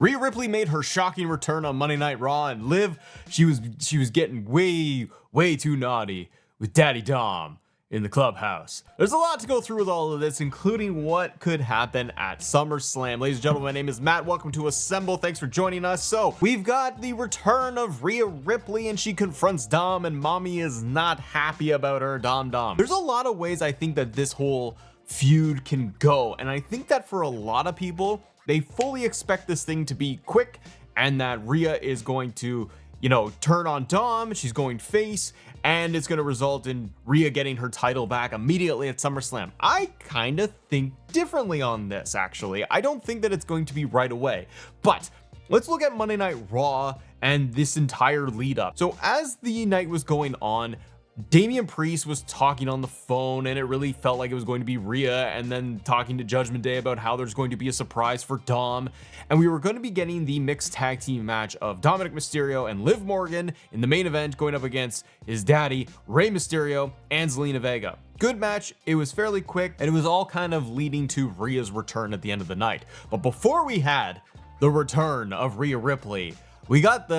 Rhea Ripley made her shocking return on Monday Night Raw, and Liv, she was getting way too naughty with Daddy Dom in the clubhouse. There's a lot to go through with all of this, including what could happen at SummerSlam. Ladies and gentlemen, my name is Matt. Welcome to Assemble. Thanks for joining us. So we've got the return of Rhea Ripley, and she confronts Dom, and mommy is not happy about her. Dom. There's a lot of ways I think that this whole feud can go, and I think that for a lot of people, they fully expect this thing to be quick and that Rhea is going to, turn on Dom, she's going face, and it's going to result in Rhea getting her title back immediately at SummerSlam. I kind of think differently on this, actually. I don't think that it's going to be right away, but let's look at Monday Night Raw and this entire lead up. So as the night was going on, Damian Priest was talking on the phone, and it really felt like it was going to be Rhea, and then talking to Judgment Day about how there's going to be a surprise for Dom, and we were going to be getting the mixed tag team match of Dominic Mysterio and Liv Morgan in the main event, going up against his daddy Rey Mysterio and Zelina Vega. Good match. It was fairly quick, and it was all kind of leading to Rhea's return at the end of the night. But before we had the return of Rhea Ripley, we got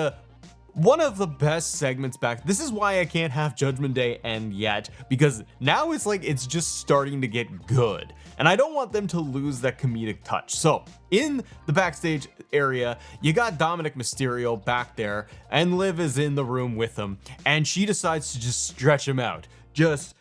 one of the best segments back. This is why I can't have Judgment Day end yet, because now it's like it's just starting to get good, and I don't want them to lose that comedic touch. So in the backstage area, you got Dominic Mysterio back there, and Liv is in the room with him, and she decides to just stretch him out, just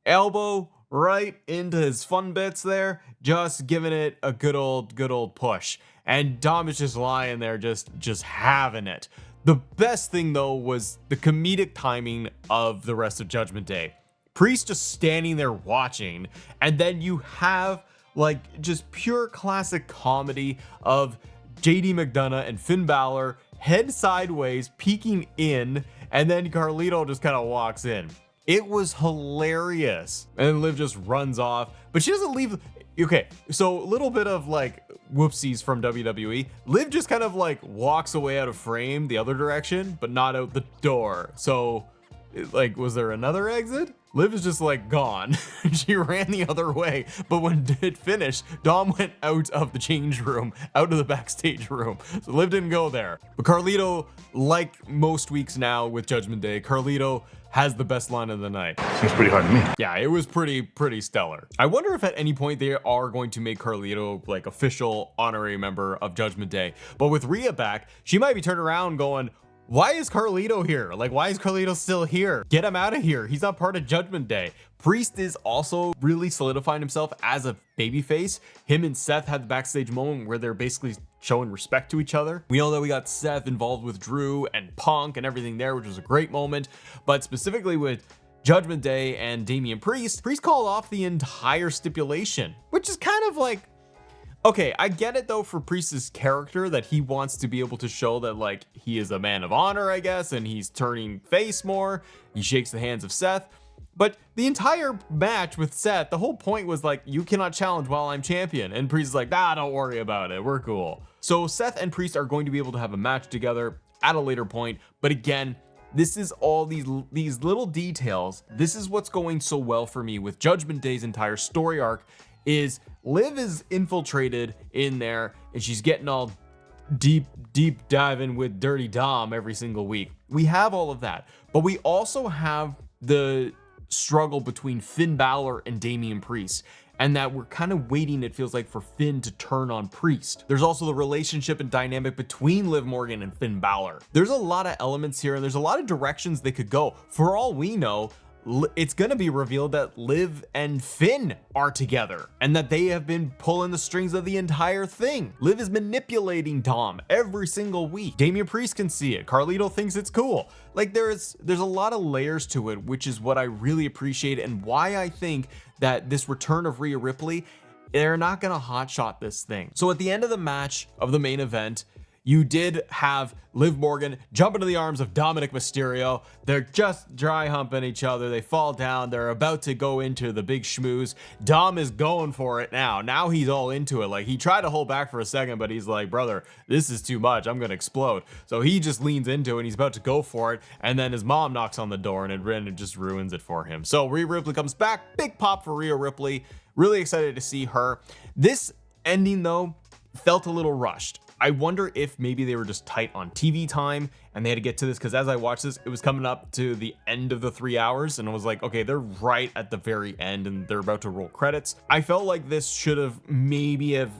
elbow right into his fun bits there, just giving it a good old push, and Dom is just lying there just having it. The best thing though was the comedic timing of the rest of Judgment Day. Priest just standing there watching, and then you have like just pure classic comedy of JD McDonough and Finn Balor head sideways peeking in, and then Carlito just kind of walks in. It was hilarious, and Liv just runs off, but she doesn't leave. Okay, so a little bit of like whoopsies from WWE. Liv just kind of like walks away out of frame the other direction, but not out the door. So like, was there another exit? Liv is just like gone. She ran the other way, but when it finished, Dom went out of the change room, out of the backstage room. So Liv didn't go there. But Carlito, like most weeks now with Judgment Day, Carlito has the best line of the night. Seems pretty hard to me. Yeah, it was pretty stellar. I wonder if at any point they are going to make Carlito like official honorary member of Judgment Day. But with Rhea back, she might be turned around going, why is Carlito here? Like, why is Carlito still here? Get him out of here. He's not part of Judgment Day. Priest is also really solidifying himself as a babyface. Him and Seth had the backstage moment where they're basically showing respect to each other. We know that we got Seth involved with Drew and Punk and everything there, which was a great moment. But specifically with Judgment Day and Damian Priest called off the entire stipulation, which is kind of like, okay, I get it though for Priest's character that he wants to be able to show that like he is a man of honor, I guess, and he's turning face more. He shakes the hands of Seth. But the entire match with Seth, the whole point was like, you cannot challenge while I'm champion. And Priest is like, nah, don't worry about it. We're cool. So Seth and Priest are going to be able to have a match together at a later point. But again, this is all these little details. This is what's going so well for me with Judgment Day's entire story arc is Liv is infiltrated in there, and she's getting all deep diving with Dirty Dom every single week. We have all of that, but we also have the struggle between Finn Balor and Damian Priest, and that we're kind of waiting, it feels like, for Finn to turn on Priest. There's also the relationship and dynamic between Liv Morgan and Finn Balor. There's a lot of elements here, and there's a lot of directions they could go. For all we know, it's gonna be revealed that Liv and Finn are together and that they have been pulling the strings of the entire thing. Liv is manipulating Dom every single week. Damian Priest can see it. Carlito thinks it's cool. Like there's a lot of layers to it, which is what I really appreciate and why I think that this return of Rhea Ripley, they're not gonna hotshot this thing. So at the end of the match of the main event, you did have Liv Morgan jump into the arms of Dominic Mysterio. They're just dry humping each other. They fall down. They're about to go into the big schmooze. Dom is going for it now. Now he's all into it. Like he tried to hold back for a second, but he's like, brother, this is too much. I'm going to explode. So he just leans into it and he's about to go for it. And then his mom knocks on the door and it just ruins it for him. So Rhea Ripley comes back. Big pop for Rhea Ripley. Really excited to see her. This ending though felt a little rushed. I wonder if maybe they were just tight on TV time and they had to get to this, because as I watched this, it was coming up to the end of the 3 hours and I was like, okay, they're right at the very end and they're about to roll credits. I felt like this should have maybe have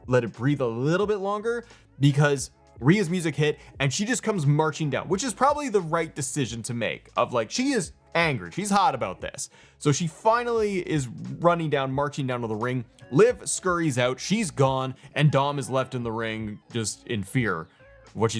let it breathe a little bit longer, because Rhea's music hit and she just comes marching down, which is probably the right decision to make, of like, she is angry, she's hot about this. So she finally is running down, marching down to the ring. Liv scurries out, she's gone, and Dom is left in the ring just in fear what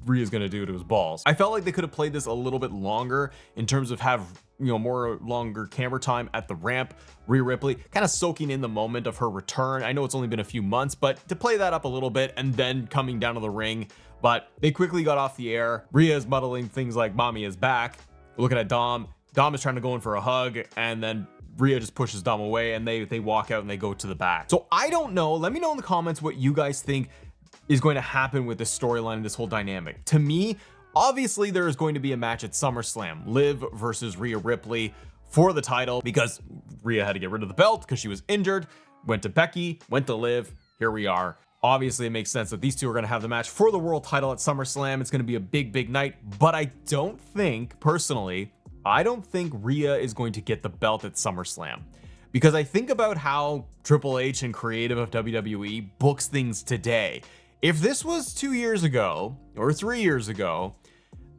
Rhea's gonna do to his balls. I felt like they could have played this a little bit longer in terms of have, you know, more longer camera time at the ramp. Rhea Ripley kind of soaking in the moment of her return. I know it's only been a few months, but to play that up a little bit and then coming down to the ring. But they quickly got off the air. Rhea is muddling things like "Mommy is back." Looking at Dom. Dom is trying to go in for a hug, and then Rhea just pushes Dom away, and they walk out and they go to the back. So I don't know. Let me know in the comments what you guys think is going to happen with this storyline and this whole dynamic. To me, obviously there is going to be a match at SummerSlam, Liv versus Rhea Ripley for the title, because Rhea had to get rid of the belt because she was injured, went to Becky, went to Liv. Here we are. Obviously it makes sense that these two are going to have the match for the world title at SummerSlam. It's going to be a big night, but I don't think, personally, I don't think Rhea is going to get the belt at SummerSlam, because I think about how Triple H and creative of WWE books things today. If this was 2 years ago or 3 years ago,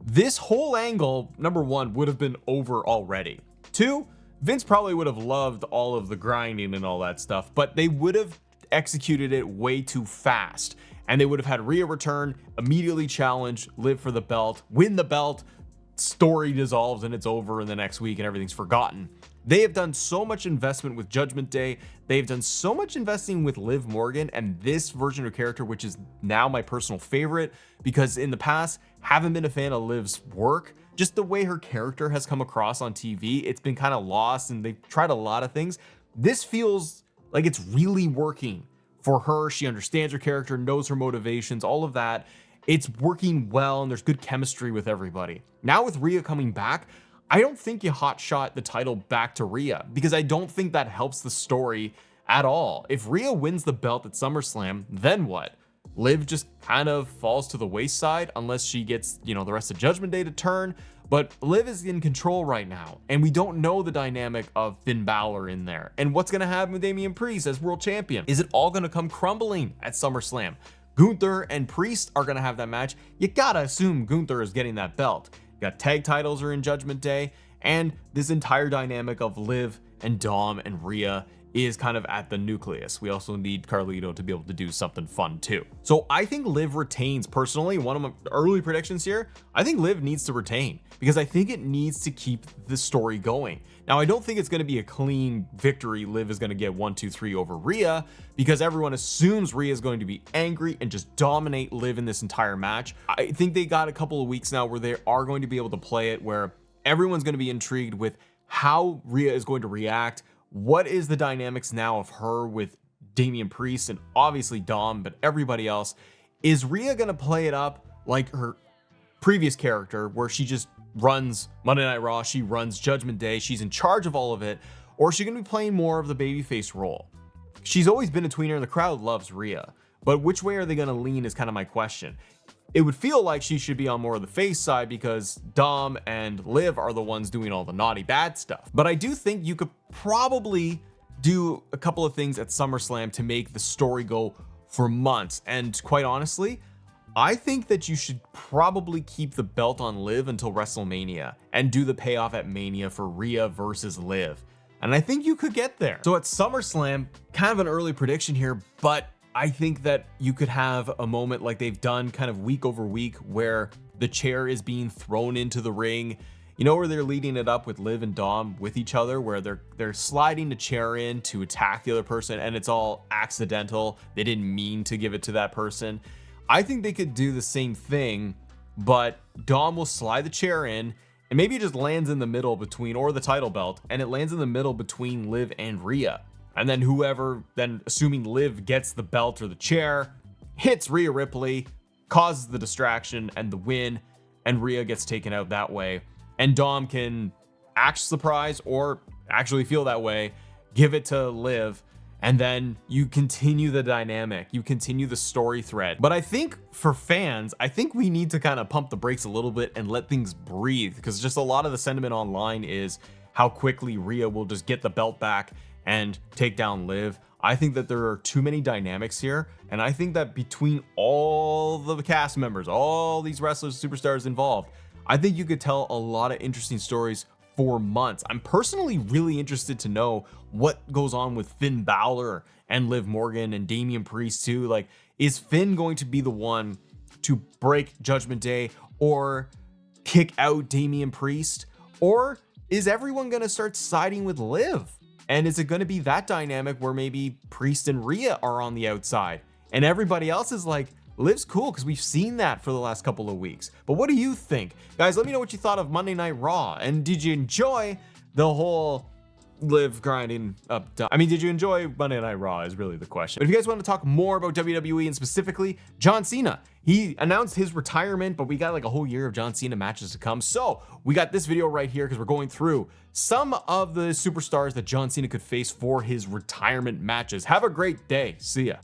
this whole angle, number one, would have been over already. Two, Vince probably would have loved all of the grinding and all that stuff, but they would have executed it way too fast, and they would have had Rhea return, immediately challenge, Liv for the belt, win the belt, story dissolves and it's over in the next week and everything's forgotten. They have done so much investment with Judgment Day. They've done so much investing with Liv Morgan and this version of character, which is now my personal favorite, because in the past, haven't been a fan of Liv's work. Just the way her character has come across on TV, it's been kind of lost, and they've tried a lot of things. This feels like it's really working for her. She understands her character, knows her motivations, all of that. It's working well, and there's good chemistry with everybody. Now with Rhea coming back, I don't think you hotshot the title back to Rhea, because I don't think that helps the story at all. If Rhea wins the belt at SummerSlam, then what? Liv just kind of falls to the wayside unless she gets, you know, the rest of Judgment Day to turn. But Liv is in control right now, and we don't know the dynamic of Finn Balor in there. And what's going to happen with Damian Priest as world champion? Is it all going to come crumbling at SummerSlam? Gunther and Priest are going to have that match. You gotta assume Gunther is getting that belt. You got tag titles are in Judgment Day, and this entire dynamic of Liv and Dom and Rhea is kind of at the nucleus. We also need Carlito to be able to do something fun too. So I think Liv retains. Personally, one of my early predictions here, I think Liv needs to retain, because I think it needs to keep the story going. Now, I don't think it's going to be a clean victory. Liv is going to get 1, 2, 3 over Rhea, because everyone assumes Rhea is going to be angry and just dominate Liv in this entire match. I think they got a couple of weeks now where they are going to be able to play it, where everyone's going to be intrigued with how Rhea is going to react. What is the dynamics now of her with Damian Priest and obviously Dom, but everybody else? Is Rhea going to play it up like her previous character, where she just runs Monday Night Raw, she runs Judgment Day, she's in charge of all of it? Or is she going to be playing more of the babyface role? She's always been a tweener and the crowd loves Rhea, but which way are they going to lean is kind of my question. It would feel like she should be on more of the face side, because Dom and Liv are the ones doing all the naughty bad stuff. But I do think you could probably do a couple of things at SummerSlam to make the story go for months. And quite honestly, I think that you should probably keep the belt on Liv until WrestleMania and do the payoff at Mania for Rhea versus Liv. And I think you could get there. So at SummerSlam, kind of an early prediction here, but I think that you could have a moment like they've done kind of week over week, where the chair is being thrown into the ring, you know, where they're leading it up with Liv and Dom with each other, where they're sliding the chair in to attack the other person, and it's all accidental. They didn't mean to give it to that person. I think they could do the same thing, but Dom will slide the chair in, and maybe it just lands in the middle between, or the title belt, and it lands in the middle between Liv and Rhea. And then whoever, then assuming Liv gets the belt or the chair, hits Rhea Ripley, causes the distraction and the win, and Rhea gets taken out that way. And Dom can act surprised or actually feel that way, give it to Liv, and then you continue the dynamic, you continue the story thread. But I think for fans, I think we need to kind of pump the brakes a little bit and let things breathe, because just a lot of the sentiment online is how quickly Rhea will just get the belt back and take down Liv. I think that there are too many dynamics here, and I think that between all the cast members, all these wrestlers, superstars involved, I think you could tell a lot of interesting stories for months. I'm personally really interested to know what goes on with Finn Balor and Liv Morgan and Damian Priest too. Like, is Finn going to be the one to break Judgment Day or kick out Damian Priest, or is everyone going to start siding with Liv? And is it going to be that dynamic where maybe Priest and Rhea are on the outside and everybody else is like, Liv's cool, because we've seen that for the last couple of weeks. But what do you think? Guys, let me know what you thought of Monday Night Raw. And did you enjoy the whole Liv grinding up? Did you enjoy Monday Night Raw is really the question. But if you guys want to talk more about WWE and specifically John Cena, he announced his retirement, but we got like a whole year of John Cena matches to come. So we got this video right here because we're going through some of the superstars that John Cena could face for his retirement matches. Have a great day. See ya.